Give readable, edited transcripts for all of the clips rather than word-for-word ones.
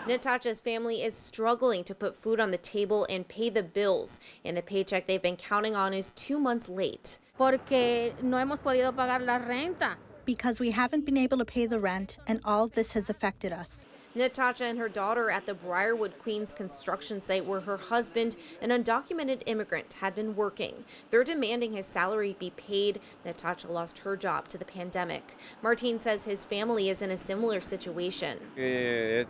Natasha's family is struggling to put food on the table and pay the bills, and the paycheck they've been counting on is 2 months late. Porque no hemos podido pagar la renta. Because we haven't been able to pay the rent, and all this has affected us. Natasha and her daughter at the Briarwood, Queens construction site where her husband, an undocumented immigrant, had been working. They're demanding his salary be paid. Natasha lost her job to the pandemic. Martin says his family is in a similar situation. I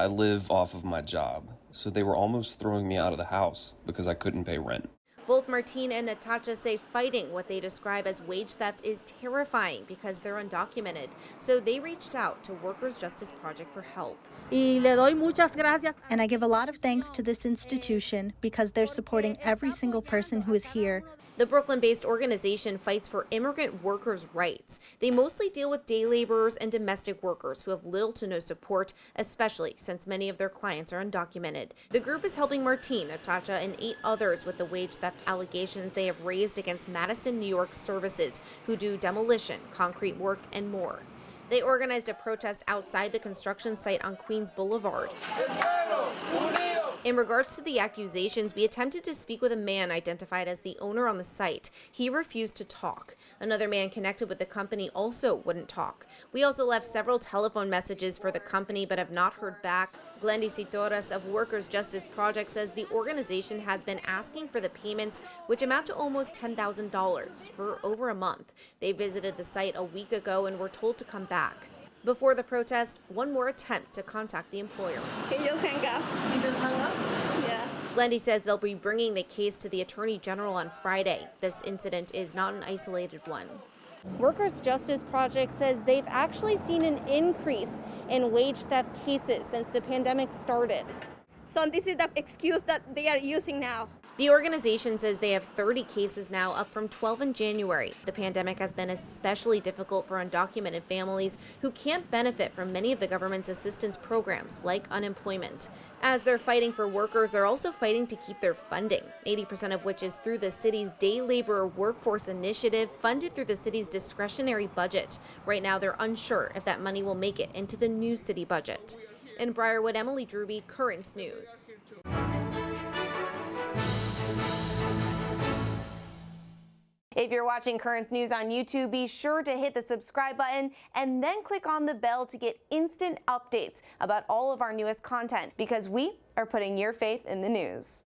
live off of my job, so they were almost throwing me out of the house because I couldn't pay rent. Both Martin and Natasha say fighting what they describe as wage theft is terrifying because they're undocumented. So they reached out to Workers Justice Project for help. Y le doy muchas gracias. And I give a lot of thanks to this institution because they're supporting every single person who is here. The Brooklyn-based organization fights for immigrant workers' rights. They mostly deal with day laborers and domestic workers who have little to no support, especially since many of their clients are undocumented. The group is helping Martin, Natasha, and 8 others with the wage theft allegations they have raised against Madison, New York Services, who do demolition, concrete work, and more. They organized a protest outside the construction site on Queens Boulevard. In regards to the accusations, we attempted to speak with a man identified as the owner on the site. He refused to talk. Another man connected with the company also wouldn't talk. We also left several telephone messages for the company but have not heard back. Glendy Citoras of Workers Justice Project says the organization has been asking for the payments, which amount to almost $10,000 for over a month. They visited the site a week ago and were told to come back. Before the protest, one more attempt to contact the employer. He just hung up. He just hung up? Yeah. Glendy says they'll be bringing the case to the Attorney General on Friday. This incident is not an isolated one. Workers Justice Project says they've actually seen an increase in wage theft cases since the pandemic started. So this is the excuse that they are using now. The organization says they have 30 cases now, up from 12 in January. The pandemic has been especially difficult for undocumented families who can't benefit from many of the government's assistance programs, like unemployment. As they're fighting for workers, they're also fighting to keep their funding, 80% of which is through the city's Day Laborer Workforce Initiative, funded through the city's discretionary budget. Right now, they're unsure if that money will make it into the new city budget. In Briarwood, Emily Druby, Currents News. If you're watching Currents News on YouTube, be sure to hit the subscribe button and then click on the bell to get instant updates about all of our newest content, because we are putting your faith in the news.